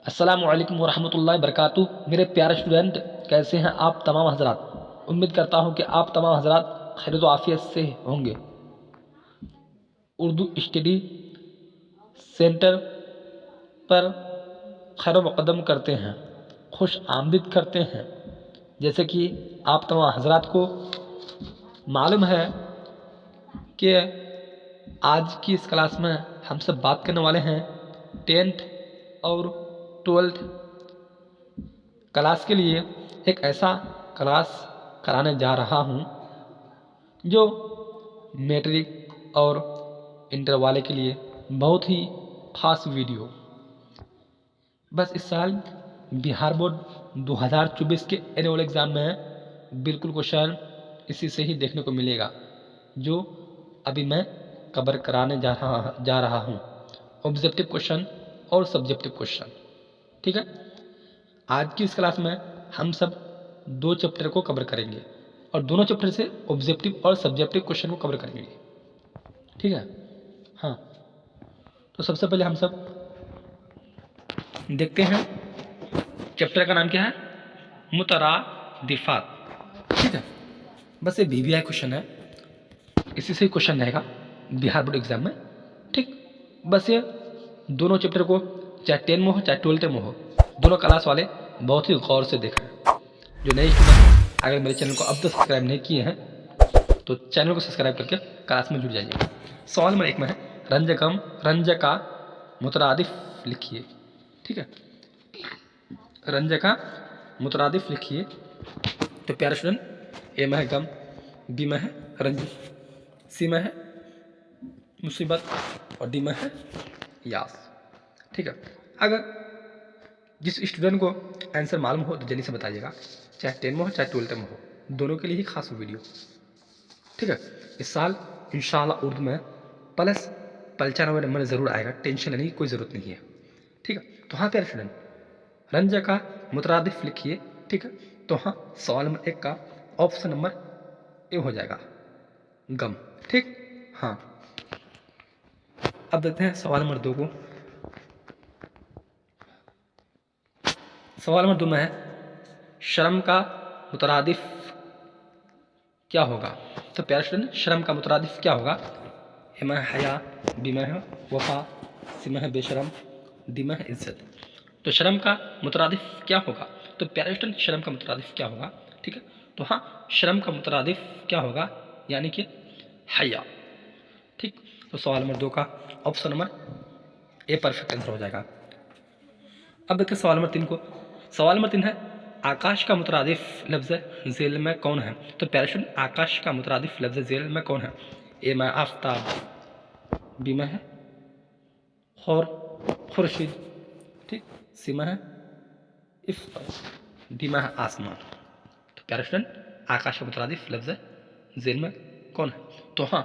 अस्सलामु अलैकुम वरहमतुल्लाहि वबरकातुहू। मेरे प्यारे स्टूडेंट, कैसे हैं आप तमाम हजरात। उम्मीद करता हूं कि आप तमाम हजरात खैर व आफियत से होंगे। उर्दू स्टडी सेंटर पर खैर मुक़द्दम करते हैं, खुश आमदीद करते हैं। जैसे कि आप तमाम हजरात को मालूम है कि आज की इस क्लास में हम सब बात करने वाले हैं 10th और 12th क्लास के लिए एक ऐसा क्लास कराने जा रहा हूँ जो मैट्रिक और इंटर वाले के लिए बहुत ही ख़ास वीडियो। बस इस साल बिहार बोर्ड 2024 के एनुअल एग्ज़ाम में बिल्कुल क्वेश्चन इसी से ही देखने को मिलेगा जो अभी मैं कवर कराने जा रहा हूँ। ऑब्जेक्टिव क्वेश्चन और सब्जेक्टिव क्वेश्चन। ठीक है, आज की इस क्लास में हम सब दो चैप्टर को कवर करेंगे और दोनों चैप्टर से ऑब्जेक्टिव और सब्जेक्टिव क्वेश्चन को कवर करेंगे। ठीक है, हाँ। तो सबसे पहले हम सब देखते हैं चैप्टर का नाम क्या है, मुतरादिफात। ठीक है, बस ये VVI क्वेश्चन है, इसी से ही क्वेश्चन रहेगा बिहार बोर्ड एग्जाम में। ठीक, बस ये दोनों चैप्टर को चाहे 10 में हो चाहे 12 में हो, दोनों क्लास वाले बहुत ही गौर से देखें। जो नए स्टूडेंट अगर मेरे चैनल को अब तक सब्सक्राइब नहीं किए हैं तो चैनल को सब्सक्राइब करके क्लास में जुड़ जाइए। सवाल नंबर 1 में है रंज का मुतरादिफ लिखिए। ठीक है, रंज का मुतरादिफ लिखिए। तो प्यारे स्टूडेंट, ए में है गम, बी में है रंज, सी में है मुसीबत और डी में है यास। ठीक है, अगर जिस स्टूडेंट को आंसर मालूम हो तो जल्दी से बताइएगा, चाहे 10 में हो चाहे 12 में हो, दोनों के लिए ही खास वीडियो। ठीक है, इस साल इंशाल्लाह उर्दू में प्लस 95 नंबर ज़रूर आएगा, टेंशन लेने की कोई ज़रूरत नहीं है। ठीक है, तो हाँ प्यारे स्टूडेंट, रंज का मुतरादिफ लिखिए। ठीक है, तो हाँ सवाल नंबर 1 का ऑप्शन नंबर ए हो जाएगा, गम। ठीक, हाँ। अब देखते हैं सवाल नंबर 2 को। सवाल नंबर 2 में है शर्म का मुतरादिफ क्या होगा। तो प्यारे स्टूडेंट, शर्म का मुतरादिफ क्या होगा। ए में है हया, बी में है वफा, सी में है बेशरम, डी में है इज्जत। तो शर्म का मुतरादिफ क्या होगा। तो प्यारे स्टूडेंट, शर्म का मुतरादिफ क्या होगा। ठीक है, तो हाँ शर्म का मुतरादिफ क्या होगा, यानी कि हया। ठीक, तो सवाल नंबर 2 का option number a perfect answer हो जाएगा। अब देखिए सवाल नंबर 3 को। सवाल नंबर 3 है आकाश का मुतरादिफ लफ्ज़ झेल में कौन है। तो प्यारे स्टूडेंट, आकाश का मुतरादिफ लफ्ज़ झेल में कौन है। ए में आफ्ताब, बी में है खुर्शीद, ठीक, सी में है इफ्तार, डी में है आसमान। तो प्यारे स्टूडेंट, आकाश का मुतरादिफ लफ्ज़ झेल में कौन है। तो हाँ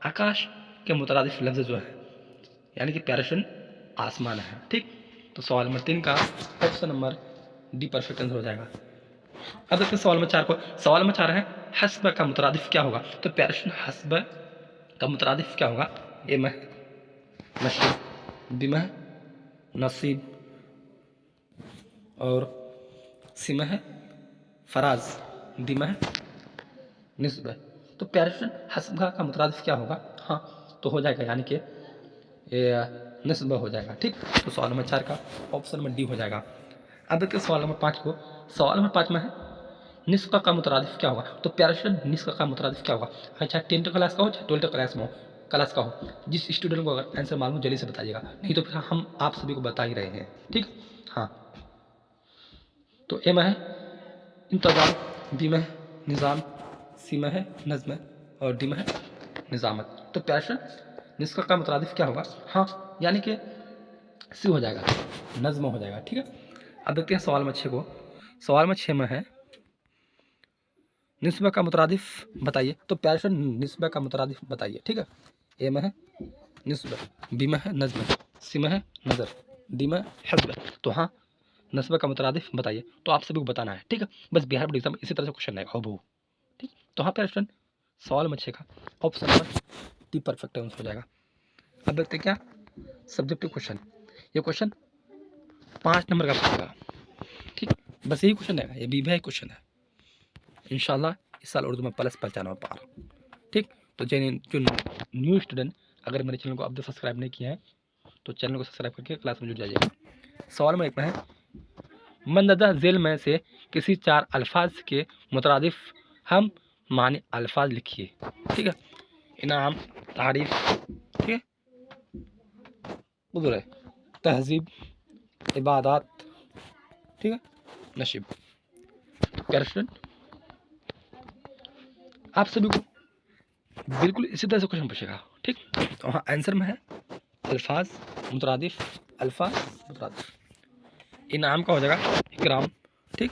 आकाश के मुतरादिफ लफ्ज़ जो है यानी कि प्यारे स्टूडेंट आसमान है। ठीक, तो सवाल नंबर 3 का option number D perfect answer हो जाएगा। अब देखते हैं सवाल नंबर 4 को। सवाल नंबर 4 है हस्ब का मुतरादिफ क्या होगा। तो प्यारे स्टूडेंट, हस्ब का मुतरादिफ क्या होगा। ए में नशीब, बी में नसीब और सी में है फराज, डी में है निस्ब। तो प्यारे स्टूडेंट, हस्ब का मुतरादिफ क्या होगा। हाँ तो हो जाएगा यानी कि निस्ब हो जाएगा। ठीक, तो सवाल नंबर 4 का ऑप्शन नंबर डी हो जाएगा। अब देखते हैं सवाल नंबर 5 को। सवाल नंबर 5 में है निस्ब का मुतरादिफ क्या होगा। तो प्यारे स्टूडेंट, निस्ब का मुतरादिफ क्या होगा। चाहे 10th क्लास का हो चाहे 12th क्लास का हो, जिस स्टूडेंट को अगर आंसर मालूम जल्दी से बताइएगा, नहीं तो फिर हम आप सभी को बता ही रहे हैं। ठीक, हाँ। तो ए में है इंतज़ाम, बी में है निज़ाम, सी में है नज़्म और डी में है निज़ामत। तो प्यारे स्टूडेंट, निस्ब का मुतरादिफ क्या होगा। हाँ यानी कि सी हो जाएगा, नज़्म हो जाएगा। ठीक है, अब देखते हैं सवाल नंबर 6 को। सवाल नंबर 6 में है निस्बा का मुतरादिफ बताइए। तो प्यारे स्टूडेंट, निस्बा का मुतरादिफ बताइए। ठीक है, ए में है निस्बा, बी में है नज़्म, सी में है नज़र, डी में हज़्ब। तो हाँ नस्बा का मुतरादिफ बताइए, तो आप सभी को बताना है। ठीक है, बस बिहार बोर्ड एग्जाम इसी तरह से क्वेश्चन आएगा हो। ठीक, तो हाँ प्यारे स्टूडेंट, सवाल नंबर 6 का option number D perfect answer हो जाएगा। अब देखते क्या सब्जेक्टिव क्वेश्चन। ये क्वेश्चन 5 नंबर का पूछेगा। ठीक, बस यही क्वेश्चन रहेगा, ये भी क्वेश्चन है। इंशाल्लाह इस साल उर्दू में +95 पार। ठीक, तो जो न्यू स्टूडेंट अगर मेरे चैनल को अब तक सब्सक्राइब नहीं किया है तो चैनल को सब्सक्राइब करके क्लास में जुड़ जाइएगा। सवाल में एक में है, मंददा झेल में से किसी 4 अल्फाज के मुतरादिफ हम मानी अल्फाज लिखिए। ठीक है, इनाम, तारीफ, ठीक है, उधर है तहजीब, इबादत, ठीक है, नशीब। प्यारे स्टूडेंट, आप सभी को बिल्कुल इसी तरह से क्वेश्चन पूछेगा। ठीक, तो हाँ आंसर में है अल्फाज मुतरादिफ, अल्फाज मुतरादिफ। इनाम का हो जाएगा इकराम, ठीक,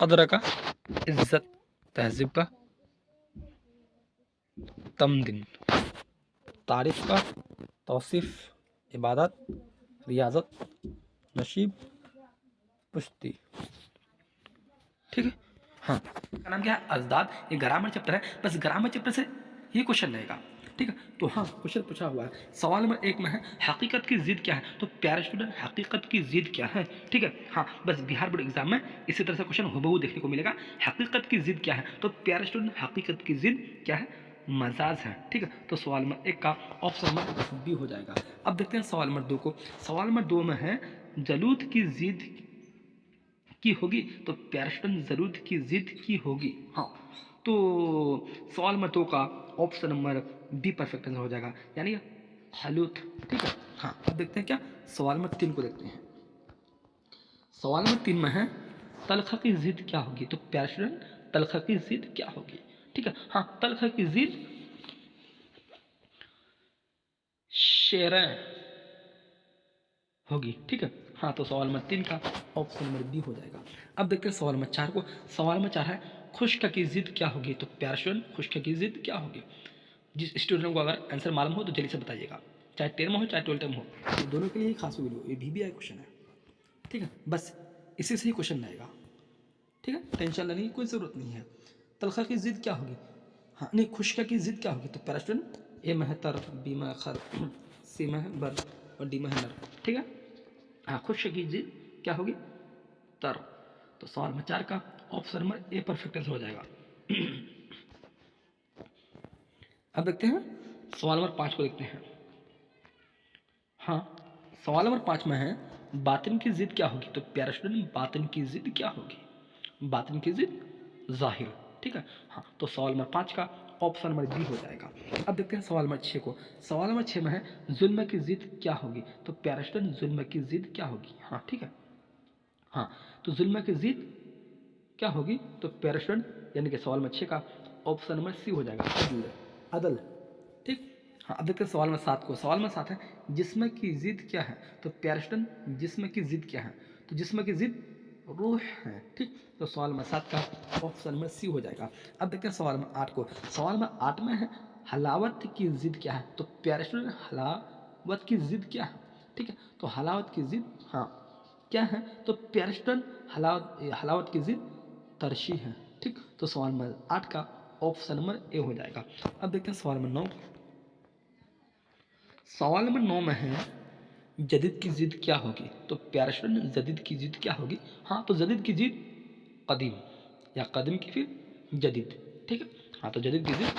कदर का इज्जत, तहजीब का तमदीन, तारीफ का तौसीफ, इबादत, रियाजत, नशीब, पुश्ती। ठीक है, हाँ का नाम क्या है, अजदाद। ये ग्रामर चैप्टर है, बस ग्रामर चैप्टर से ये क्वेश्चन रहेगा। ठीक है, तो हाँ क्वेश्चन पूछा हुआ है। सवाल नंबर 1 में है हकीकत की जिद क्या है। तो प्यारे स्टूडेंट, हकीकत की जिद क्या है। ठीक है, हाँ बस बिहार बोर्ड एग्जाम में इसी तरह से क्वेश्चन हुबहू देखने को मिलेगा। हकीकत की जिद क्या है। तो प्यारे स्टूडेंट, हकीकत की जिद क्या है, मजाज है। ठीक है, तो सवाल नंबर 1 का ऑप्शन नंबर बी हो जाएगा। अब देखते हैं सवाल नंबर 2 को। सवाल नंबर 2 में है जलूद की जिद की होगी। तो प्यारे स्टूडेंट, जरूरत की जिद की होगी। हाँ, तो सवाल नंबर 2 का option number be perfect answer हो जाएगा, यानी हलूत। ठीक है, हाँ अब देखते हैं क्या सवाल नंबर 3 को देखते हैं। सवाल नंबर 3 में है तलखा की जिद क्या होगी। तो प्यारे स्टूडेंट, तलखा की जिद क्या होगी। ठीक है, हाँ तलखा की जिद शेरें होगी। ठीक है, हाँ तो सवाल नंबर 3 का ऑप्शन नंबर बी हो जाएगा। अब देखते हैं सवाल नंबर 4 को। सवाल नंबर 4 है खुश्क की जिद क्या होगी। तो प्यारे स्टूडेंट, खुश्क की जिद क्या होगी। जिस स्टूडेंट को अगर आंसर मालूम हो तो जल्दी से बताइएगा, चाहे 10 में हो चाहे 12 में हो, तो दोनों के लिए खास वीडियो, ये भी क्वेश्चन है। ठीक है, बस इसी से ही क्वेश्चन रहेगा। ठीक है, टेंशन लेने की कोई ज़रूरत नहीं है। तलखा की जिद क्या होगी, हाँ नहीं खुश्क की जिद क्या होगी। तो प्यारा स्टूडेंट, ए में है तर, बी में है खर, सी में है बर और डी में है नर। ठीक है, हाँ खुश्क की जिद क्या होगी, तर। तो सवाल नंबर 4 का option number a perfect answer हो जाएगा। अब देखते हैं सवाल नंबर 5 को देखते हैं। हाँ, सवाल नंबर 5 में है बातिन की जिद क्या होगी। तो प्यारे स्टूडेंट, बातिन की जिद क्या होगी। बातिन की जिद जाहिर। ठीक है, हाँ तो सवाल नंबर 5 का ऑप्शन नंबर बी हो जाएगा। अब देखते हैं सवाल नंबर 6 को। सवाल नंबर 6 में है जुल्म की जिद क्या होगी। तो प्यारे स्टूडेंट, जुल्म की जिद क्या होगी। हाँ ठीक है, हाँ तो जुल्म की जिद क्या होगी। तो प्यारे स्टूडेंट, यानी कि सवाल नंबर 6 का ऑप्शन नंबर सी हो जाएगा, अदल, अदल। ठीक, हाँ अब देखते हैं सवाल नंबर 7 को। सवाल नंबर 7 है जिस्म की जिद क्या है। तो प्यारे स्टूडेंट, जिस्म की जिद क्या है। तो जिस्म की जिद रूह है। ठीक, तो सवाल नंबर 7 का ऑप्शन नंबर सी हो जाएगा। अब देखते हैं सवाल नंबर 8 को। सवाल नंबर 8 में है हलावत की जिद क्या है। तो प्यारे स्टूडेंट, हलावत की जिद क्या है। ठीक है, तो हलावत की जिद हाँ क्या है। तो प्यारे स्टूडेंट, हलावत की जिद तरशी है। ठीक, तो सवाल नंबर 8 का ऑप्शन नंबर ए हो जाएगा। अब देखते हैं सवाल नंबर 9। सवाल नंबर 9 में है जदीद की जिद क्या होगी। तो प्यारे स्टूडेंट, जदीद की जिद क्या होगी। हाँ तो जदीद की जिद कदीम, या कदीम की फिर जदीद। ठीक है, हाँ तो जदीद की जिद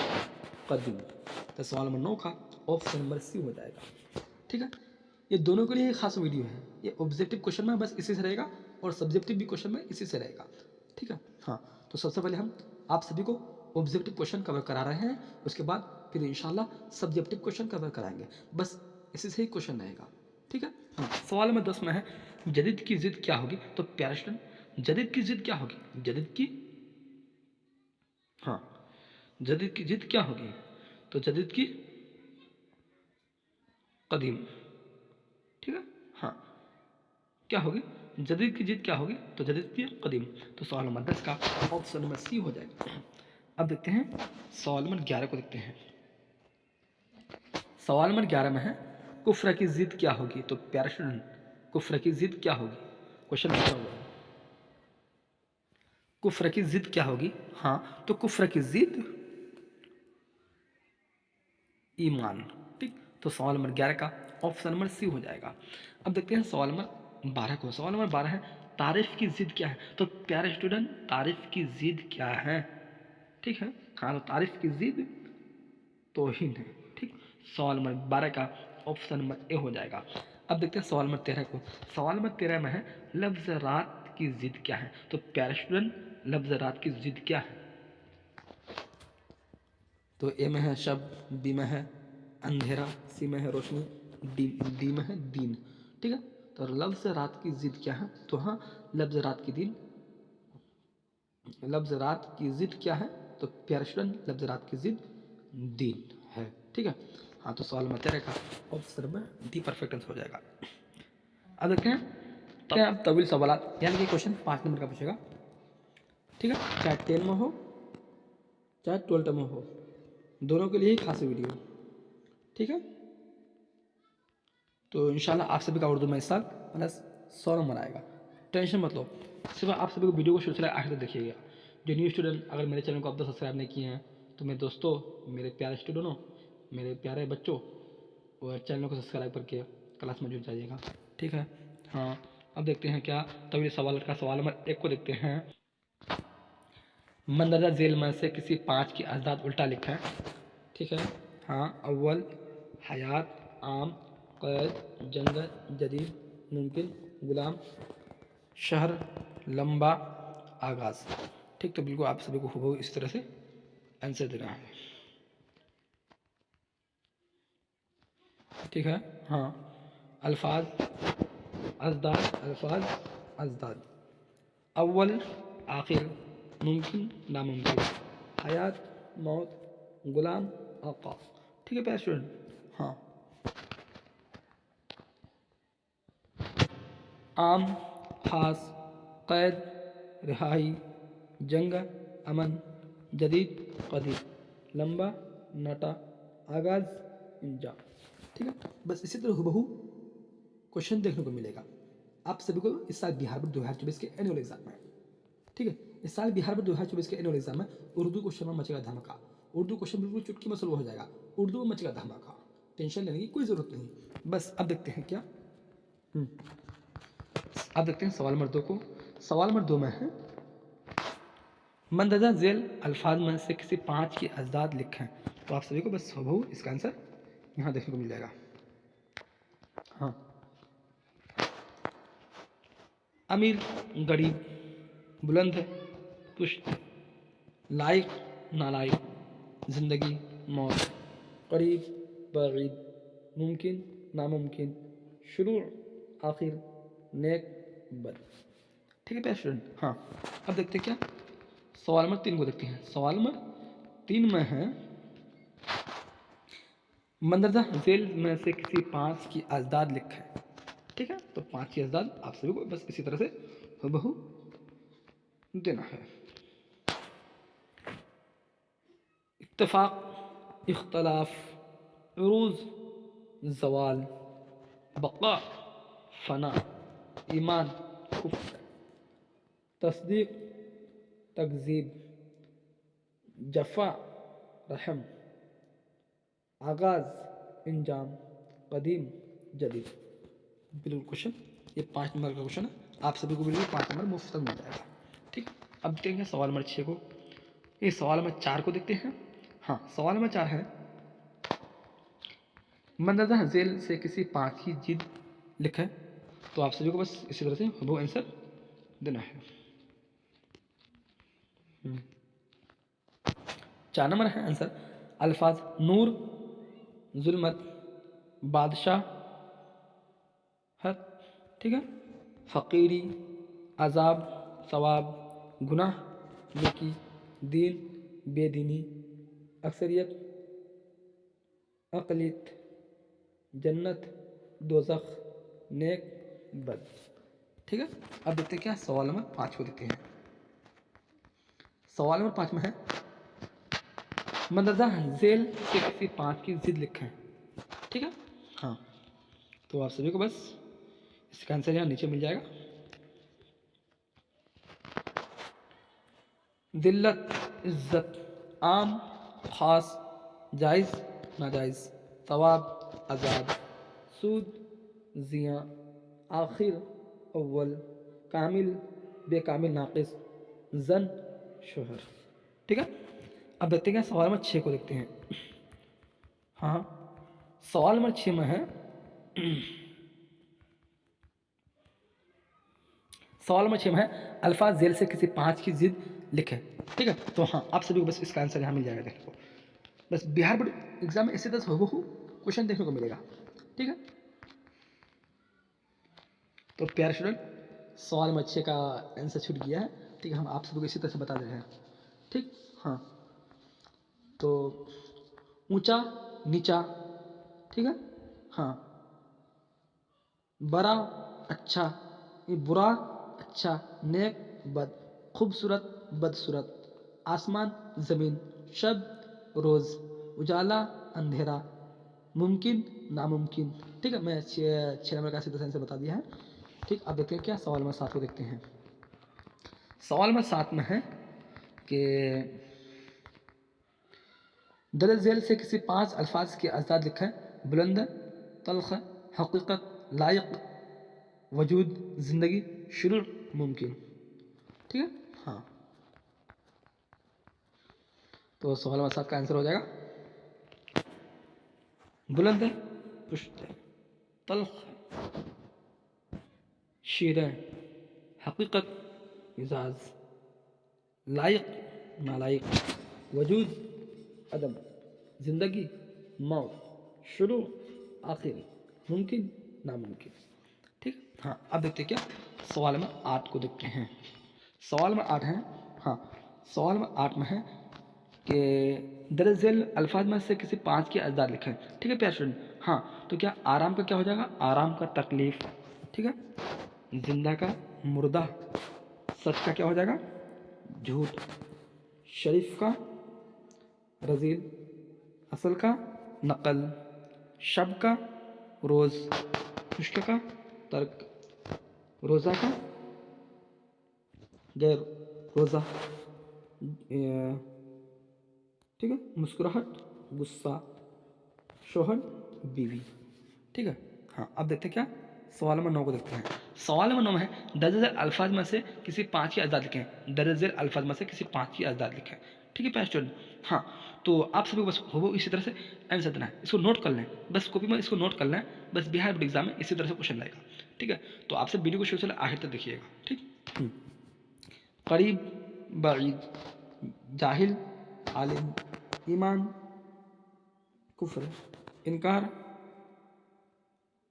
कदीम। तो सवाल नंबर 9 का ऑप्शन नंबर सी हो जाएगा। ठीक है, ये दोनों के लिए खास वीडियो है। ये ऑब्जेक्टिव क्वेश्चन में बस इसी से रहेगा और सब्जेक्टिव भी क्वेश्चन में इसी से रहेगा। ठीक है, हाँ तो सबसे पहले हम आप सभी को ऑब्जेक्टिव क्वेश्चन कवर करा रहे हैं, उसके बाद फिर इंशाल्लाह सब्जेक्टिव क्वेश्चन कवर कराएंगे। बस इसी से ही क्वेश्चन रहेगा। ठीक है, हाँ सवाल नंबर 10 में है जदीद की जिद क्या होगी। तो प्यारे स्टूडेंट, जदीद की जिद क्या होगी। जदीद की हाँ जदीद की जिद क्या होगी। तो जदीद की कदीम। ठीक है, हाँ क्या होगी, जदीद की जिद क्या होगी। तो जदीद की कदीम। तो सवाल नंबर 10 का ऑप्शन नंबर सी हो जाएगा। अब देखते हैं सवाल नंबर 11 को देखते हैं। सवाल नंबर 11 में है कुफ्र की जिद क्या होगी। तो प्यारे स्टूडेंट, कुफ्र की जिद क्या होगी, क्वेश्चन पूछा हुआ है। कुफ्र की जिद क्या होगी। हाँ तो कुफ्र की जिद ईमान। ठीक, तो सवाल नंबर 11 का ऑप्शन नंबर सी हो जाएगा। अब देखते हैं सवाल नंबर 12 को। सवाल नंबर 12 है, तारीफ की जिद क्या है? तो प्यारे स्टूडेंट, तारीफ की जिद क्या है? ठीक है, हाँ, तो तारीफ की जिद तौहीन है। ठीक, सवाल नंबर 12 का ऑप्शन नंबर ए हो जाएगा। अब देखते हैं सवाल नंबर 13 को। सवाल नंबर 13 में है, लफ्ज़ रात की जिद क्या है? तो प्यारे स्टूडेंट, लफ्ज़ रात की जिद क्या है? तो ए में है शब, बी में है अंधेरा, सी में है रोशनी, डी में है दिन। ठीक है, तो लफ्ज़ रात की जिद क्या है? तो हाँ, लफ्ज़ रात की दिन, लफ्ज़ रात की जिद क्या है? तो प्यारे स्टूडेंट, लफ्ज़ रात की जिद दिन है। ठीक है, हाँ, तो सवाल नंबर 13 का ऑप्शन में डी परफेक्ट आंसर हो जाएगा। अब देखते हैं क्या तवील सवालात, यानी कि क्वेश्चन 5 नंबर का पूछेगा। ठीक है, चाहे 10 में हो चाहे 12 में हो, दोनों के लिए ही खास वीडियो। ठीक है, तो इंशाल्लाह आप सभी का उर्दू में इस साल प्लस 100 नंबर आएगा, टेंशन मत लो। सिर्फ आप सभी को वीडियो को शुरू से आखिर तक देखिएगा। जो न्यू स्टूडेंट अगर मेरे चैनल को अब तक सब्सक्राइब नहीं किए हैं, तो मेरे दोस्तों, मेरे प्यारे स्टूडेंटों, मेरे प्यारे बच्चों, और चैनल को सब्सक्राइब करके क्लास में जुड़ जाइएगा। ठीक है, हाँ, अब देखते हैं क्या तवील सवाल का सवाल नंबर 1 को देखते हैं। मंदरजा झेल में से किसी 5 की अजदाद उल्टा लिखा है। ठीक है, हाँ, अव्वल, हयात, आम, कैद, जंगल, जदीद, मुमकिन, गुलाम, शहर, लंबा, आगाज़। ठीक, तो बिल्कुल आप सभी को हूबहू इस तरह से आंसर देना है। ठीक है, हाँ, अल्फाज, अजदाद, अल्फाज, अजदाद, अव्वल, आखिर, मुमकिन, नामुमकिन, हयात, मौत, गुलाम, आका। ठीक है प्यारे स्टूडेंट, हाँ, आम, खास, कैद, रिहाई, जंग, अमन, जदीद, कदीम, लंबा, नटा, आगाज़, इंजाम। ठीक है, बस इसी तरह हुबहू क्वेश्चन देखने को मिलेगा आप सभी को इस साल बिहार बोर्ड 2024 के एनुअल एग्जाम में। ठीक है, इस साल बिहार बोर्ड 2024 के एनुअल एग्जाम में उर्दू क्वेश्चन में मचेगा धमाका। उर्दू क्वेश्चन बिल्कुल चुटकी में सॉल्व हो जाएगा, उर्दू में मचेगा धमाका, टेंशन लेने की कोई ज़रूरत नहीं। बस अब देखते हैं क्या, अब देखते हैं सवाल नंबर 2 को। सवाल नंबर 2 में है, मंदरजा झेल अल्फाज में से किसी 5 की अजदाद लिखें। तो आप सभी को बस हूबहू इसका आंसर यहाँ देखने को मिल जाएगा। हाँ, अमीर, गरीब, बुलंद, पुष्ट, लायक, नालायक, जिंदगी, मौत, करीब, बईद, मुमकिन, नामुमकिन, शुरू, आखिर, नेक, बद। ठीक है प्यारे स्टूडेंट, हाँ, अब देखते हैं क्या सवाल नंबर 3 को देखते हैं। सवाल नंबर 3 में है, मंदरजा झेल में से किसी 5 की अजदाद लिखें। ठीक है, तो 5 की अजदाद आप सभी को बस इसी तरह से हूबहू देना है। इत्तफाक, इख्तलाफ, उरूज, जवाल, बका, फना, ईमान, कुफ्र, तस्दीक, तकजीब, जफ़ा, रहम, आगाज़, इंजाम, कदीम, जदीद। बिल्कुल क्वेश्चन, ये 5 नंबर का क्वेश्चन है, आप सभी को बिल्कुल 5 नंबर मुफ्त मिल जाएगा। ठीक, अब देखेंगे सवाल नंबर 6 को। ये सवाल नंबर 4 को देखते हैं। हाँ, सवाल नंबर 4 है, मंदरजा झेल से किसी 5 की जिद लिखें। तो आप सभी को बस इसी तरह से वो आंसर देना है। 4 नंबर है आंसर, अल्फाज नूर, जुल्मत, बादशाह, हक, ठीक है, फ़कीरी, अजाब, सवाब, गुनाह, नेकी, दीन, बेदीनी, अक्सरियत, अक़लियत, जन्नत, दोज़ख, नेक, बद। ठीक है, अब देखते हैं क्या सवाल नंबर 5 को देखते हैं। सवाल नंबर 5 में है, मंदरजा झेल से किसी 5 की जिद लिखें। ठीक है, हाँ, तो आप सभी को बस इसका आंसर यहाँ नीचे मिल जाएगा। दिल्लत, इज्जत, आम, खास, जायज़, नाजायज़, सवाब, आज़ाद, सूद, जिया, आखिर, अव्वल, कामिल, बेकामिल, नाकिस, जन, शोहर। ठीक है, अब देखते हैं सवाल नंबर 6 को देखते हैं। हाँ, सवाल नंबर 6 में है सवाल नंबर 6 में है अल्फाज जेल से किसी 5 की जिद लिखे। ठीक है, तो हाँ आप सभी को बस इसका आंसर यहाँ मिल जाएगा देखने को। बस बिहार बोर्ड एग्जाम में इसी तरह से हूबहू क्वेश्चन देखने को मिलेगा। ठीक है, तो प्यारे स्टूडेंट सवाल नंबर 6 का आंसर छूट गया है। ठीक है, हम आप सभी को इसी तरह से बता दे रहे हैं। ठीक, हाँ, तो ऊंचा नीचा, ठीक है, हाँ, बड़ा अच्छा, ये बुरा अच्छा, नेक बद, खूबसूरत बदसूरत, आसमान ज़मीन, शब रोज़, उजाला अंधेरा, मुमकिन नामुमकिन। ठीक है, मैं 6 नंबर का सीधा आंसर बता दिया है। ठीक, अब देखते हैं क्या सवाल नंबर 7 को देखते हैं। सवाल नंबर 7 में है कि दरज झेल से किसी 5 अल्फाज के अज़दाद लिखें। बुलंद, तल्ख, हकीकत, लायक, वजूद, ज़िंदगी, शुरू, मुमकिन। ठीक है, हाँ, तो सवाल नंबर 7 का आंसर हो जाएगा बुलंद है पुश्त है, तल्ख शीर है, हकीकत मिजाज, लायक नालायक, वजूद अदम, ज़िंदगी मौत, शुरू आखिर, मुमकिन नामुमकिन। ठीक, हाँ, अब देखते हैं क्या सवाल नंबर 8 को देखते हैं। सवाल नंबर 8 है, हाँ, सवाल नंबर 8 में है कि दरज झेल अल्फाज में से किसी 5 के अज़दाद लिखें। ठीक है प्यारे स्टूडेंट, हाँ, तो क्या आराम का क्या हो जाएगा? आराम का तकलीफ़। ठीक है, जिंदा का मुर्दा, सच का क्या हो जाएगा? झूठ, शरीफ का रजील, असल का नकल, शब का रोज़, खुश्क का तर्क, रोज़ा का गैर रोज़ा, ठीक है, मुस्कुराहट गुस्सा, शोहर बीवी। ठीक है, हाँ, अब देखते हैं क्या सवाल नंबर 9 को देखते हैं। सवाल नंबर 9 में है दर्ज झेल अल्फाज में से किसी 5 की अज़दाद लिखें। दर्ज झेल अल्फाज में से किसी 5 की अज़दाद लिखें। ठीक है प्यारे स्टूडेंट, हाँ, तो आप सभी को बस हो इसी तरह से आंसर देना है। इसको नोट कर लें, बस कॉपी में इसको नोट कर लें। बस बिहार बोर्ड एग्जाम में इसी तरह से क्वेश्चन आएगा। ठीक है, तो आपसे वीडियो को शुरू से आखिर तक देखिएगा। ठीक, करीब बईद, जाहिल आलिम, ईमान कुफ्र, इनकार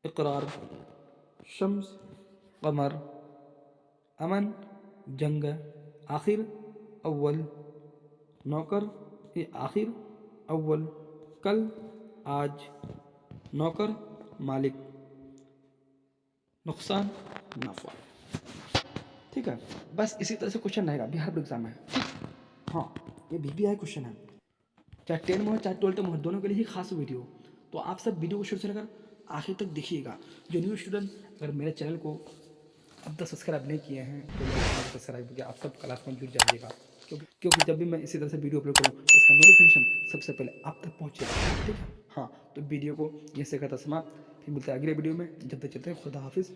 इकरार, शम्स कमर, अमन जंग, आखिर अव्वल, नौकर ये आखिर अव्वल, कल आज, नौकर मालिक, नुकसान नफ़ा। ठीक है, बस इसी तरह से क्वेश्चन रहेगा बिहार बोर्ड एग्जाम में। हाँ, ये BBI क्वेश्चन है, चाहे 10 में हो चाहे 12 में हो, दोनों के लिए ही खास वीडियो। तो आप सब वीडियो को शुरू से लेकर आखिर तक देखिएगा। जो न्यू स्टूडेंट अगर मेरे चैनल को अब तक सब्सक्राइब नहीं किए हैं तो सब्सक्राइब करके आप सब क्लास में जुड़ जाइएगा, क्योंकि जब भी मैं इसी तरह से वीडियो अपलोड करूँ तो इसका नोटिफिकेशन सबसे पहले आप तक पहुँचेगा। ठीक है, हाँ, तो वीडियो को ये से करता समाप्त, फिर मिलते हैं अगले वीडियो में। जब तक चलते हैं, खुदा हाफिज़।